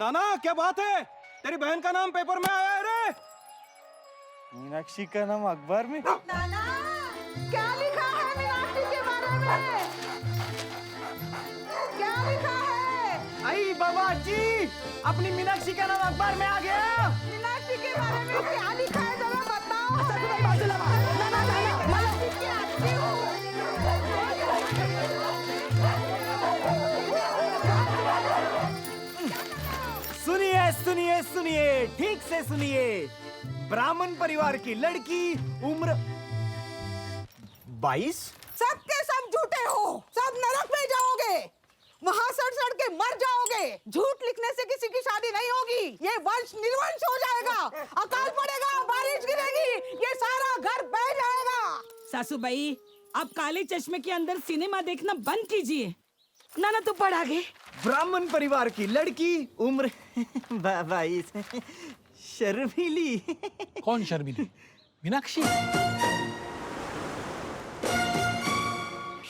नाना क्या बात है? तेरी बहन का नाम पेपर में आया है रे। मीनाक्षी का नाम अखबार में? नाना क्या लिखा है मीनाक्षी के बारे में? क्या लिखा है? आई बाबा जी, अपनी मीनाक्षी का नाम अखबार में आ गया। मीनाक्षी के बारे में क्या लिखा है जरा बताओ। सुनिए सुनिए सुनिए, ठीक से सुनिए। ब्राह्मण परिवार की लड़की, उम्र 22। सबके सब झूठे हो, सब नरक में जाओगे, वहाँ सड़ के मर जाओगे। झूठ लिखने से किसी की शादी नहीं होगी, ये वंश निर्वंश हो जाएगा। अकाल पड़ेगा, बारिश गिरेगी, ये सारा घर बह जाएगा। सासूबाई, आप काले चश्मे के अंदर सिनेमा देखना बंद कीजिए। नाना तो पढ़ आगे। ब्राह्मण परिवार की लड़की, उम्र 22, शर्मीली। कौन शर्मीली? मीनाक्षी?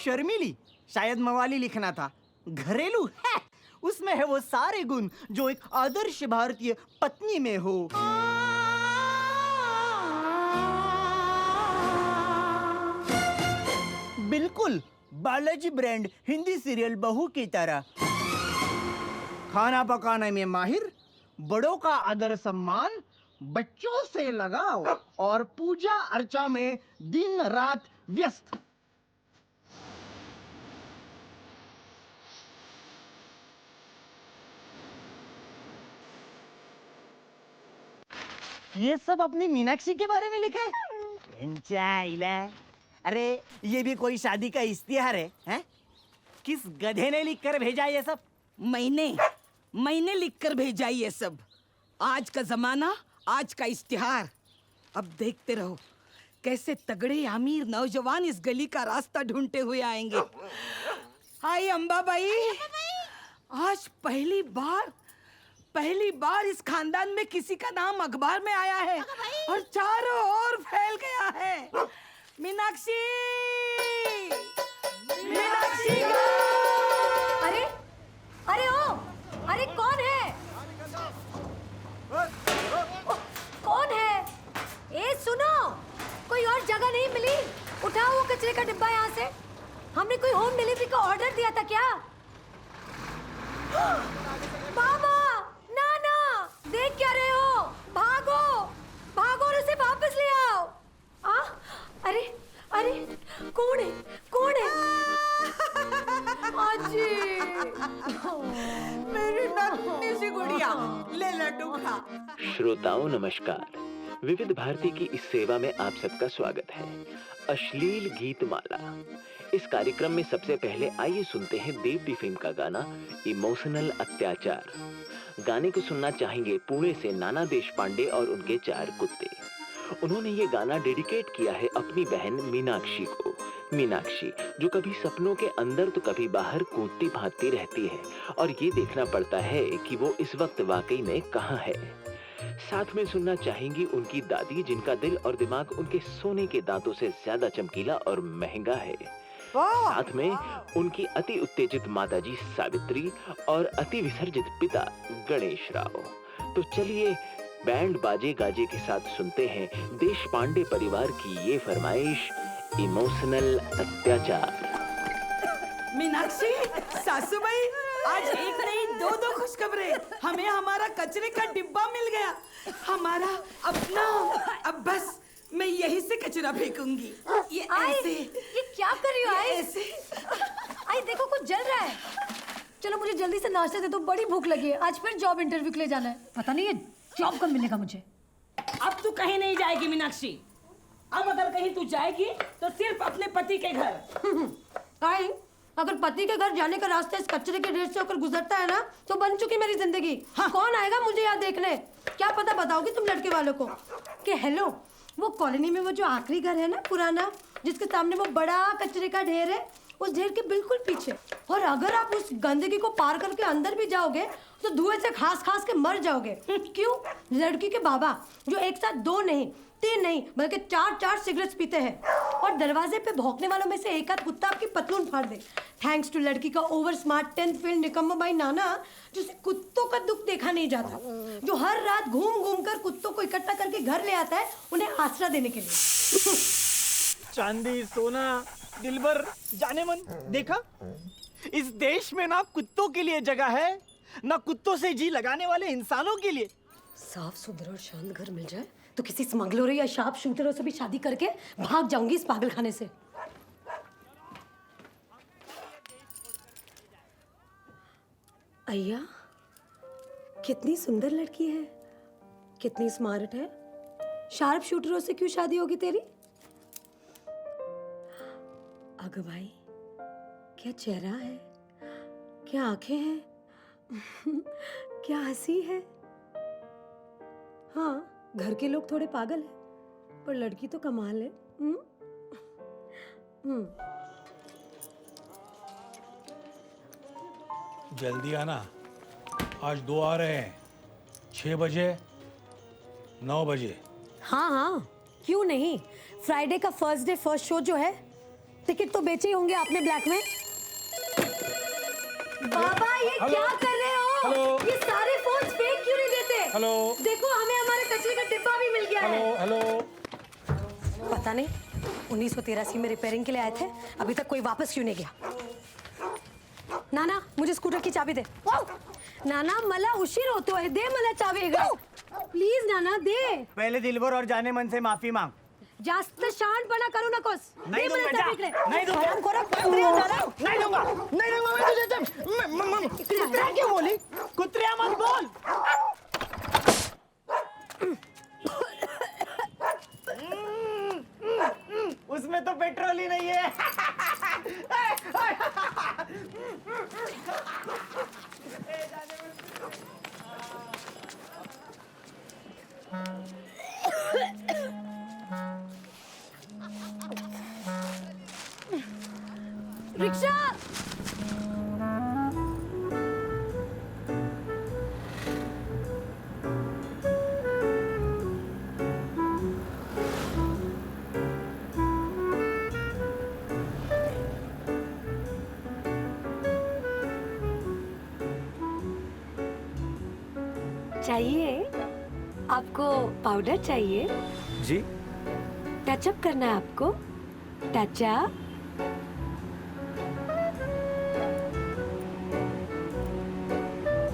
शर्मीली शायद मवाली लिखना था। घरेलू है, उसमें है वो सारे गुण जो एक आदर्श भारतीय पत्नी में हो। बिल्कुल बालाजी ब्रांड हिंदी सीरियल बहू की तरह। खाना पकाने में माहिर, बड़ों का आदर सम्मान, बच्चों से लगाव और पूजा अर्चा में दिन रात व्यस्त। ये सब अपनी मीनाक्षी के बारे में लिखा है? अरे ये भी कोई शादी का इश्तिहार है, हैं? किस गधे ने लिख कर भेजा ये सब? मैंने लिख कर भेजा ये सब। आज का जमाना, आज का इश्तिहार। अब देखते रहो कैसे तगड़े अमीर नौजवान इस गली का रास्ता ढूंढते हुए आएंगे। हाय अंबाबाई, आज पहली बार इस खानदान में किसी का नाम अखबार में आया है और चारों ओर फैल गया है। मीनाक्षी, मीनाक्षी। अरे अरे ओ, अरे कौन है? कौन है? ए सुनो, कोई और जगह नहीं मिली? उठाओ वो कचरे का डिब्बा यहाँ से। हमने कोई होम डिलीवरी का ऑर्डर दिया था क्या? बाबा, नाना, देख क्या रहे हो? भागो, भागो और उसे वापस ले आओ। अरे अरे कौन है? कौन है? आजी, मेरी नन्ही सी गुड़िया, ले लड्डू खा। श्रोताओं नमस्कार, विविध भारती की इस सेवा में आप सबका स्वागत है। अश्लील गीत माला, इस कार्यक्रम में सबसे पहले आइए सुनते हैं देवदी फिल्म का गाना इमोशनल अत्याचार। गाने को सुनना चाहेंगे पुणे से नाना देशपांडे और उनके 4 कुत्ते। उन्होंने ये गाना डेडिकेट किया है अपनी बहन मीनाक्षी को। मीनाक्षी जो कभी सपनों के अंदर तो कभी बाहर कूदती भागती रहती है और ये देखना पड़ता है कि वो इस वक्त वाकई में कहाँ है। साथ में सुनना चाहेंगी उनकी दादी, जिनका दिल और दिमाग उनके सोने के दांतों से ज्यादा चमकीला और महंगा है। साथ में उनकी अति उत्तेजित माताजी सावित्री और अति विसर्जित पिता गणेश राव। तो चलिए बैंड बाजे गाजे के साथ सुनते हैं देश पांडे परिवार की ये फरमाइश इमोशनल अत्याचार। मीनाक्षी, सासूबाई, आज एक नहीं दो खुशखबरें। हमें हमारा कचरे का डिब्बा मिल गया, हमारा अपना। अब बस मैं यहीं से कचरा फेंकूंगी। ये ऐसे। ये क्या कर रही हो? ऐसे। आई देखो कुछ जल रहा है। चलो मुझे जल्दी से नाश्ता दे दो, बड़ी भूख लगी है। आज फिर जॉब इंटरव्यू के लिए जाना है। पता नहीं ये जॉब कब मिलेगा मुझे। अब तू कहीं नहीं जाएगी मीनाक्षी। अब अगर कहीं तू जाएगी तो सिर्फ अपने पति के घर। आई अगर पति के घर जाने का रास्ता इस कचरे के ढेर से होकर गुजरता है ना, तो बन चुकी मेरी जिंदगी। हाँ। कौन आएगा मुझे यहाँ देखने? क्या पता बताओगी तुम लड़के वालों को कि हेलो, वो कॉलोनी में वो जो आखिरी घर है ना पुराना, जिसके सामने वो बड़ा कचरे का ढेर है, उस ढेर के बिल्कुल पीछे। और अगर आप उस गंदगी को पार करके अंदर भी जाओगे तो धुएं से खास खास के मर जाओगे। क्यों? लड़की के बाबा जो एक साथ 2 नहीं 3 नहीं बल्कि 4 सिगरेट्स पीते हैं और दरवाजे पे भौंकने वालों में से एक आध कुत्ता आपकी पतलून फाड़ दे। थैंक्स टू लड़की का ओवर स्मार्ट 10th फेल निकम्मा भाई नाना, जिसे कुत्तों का दुख देखा नहीं जाता, जो हर रात घूम घूम कर कुत्तों को इकट्ठा करके घर ले आता है उन्हें आसरा देने के लिए। चांदी, सोना, दिलबर, जाने मन, देखा इस देश में ना कुत्तों के लिए जगह है ना कुत्तों से जी लगाने वाले इंसानों के लिए। साफ सुथरा और शांत घर मिल जाए तो किसी स्मगलरों या शार्प शूटरों से भी शादी करके भाग जाऊंगी इस पागलखाने से। अय्या, कितनी सुंदर लड़की है, कितनी स्मार्ट है। शार्प शूटरों से क्यों शादी होगी तेरी? अगं भाई, क्या चेहरा है, क्या आंखें हैं, क्या हंसी है। हाँ, घर के लोग थोड़े पागल हैं, पर लड़की तो कमाल है। जल्दी आना, आज 2 आ रहे हैं, 6 बजे 9 बजे। हाँ हाँ, क्यों नहीं। फ्राइडे का फर्स्ट डे फर्स्ट शो जो है, टिकट तो बेचे ही होंगे आपने ब्लैक में। बाबा ये क्या कर रहे हो? हेलो। ये सारे फोन फेक क्यों नहीं देते? हेलो। देखो हमें हमारे कचरे का डिब्बा भी मिल गया है। हेलो। पता नहीं 1983 में रिपेयरिंग के लिए आए थे, अभी तक कोई वापस क्यों नहीं गया। नाना मुझे स्कूटर की चाबी दे। नाना मला उशीर होतोय, दे मला चाबी ग प्लीज नाना दे। पहले दिलबर और जाने मन से माफी मांग। जास्त शहाणपणा करू नकोस। नहीं दे मला दूंगा, चाबी जा। इकडे। नहीं दूंगा। हरामखोरा नहीं दूंगा मैं तुझे। कुत्रिया क्यों बोली? कुत्रिया मत बोल। उसमें तो पेट्रोल ही नहीं है। रिक्शा। चाहिए आपको पाउडर चाहिए? जी। टचअप करना है आपको? टचअप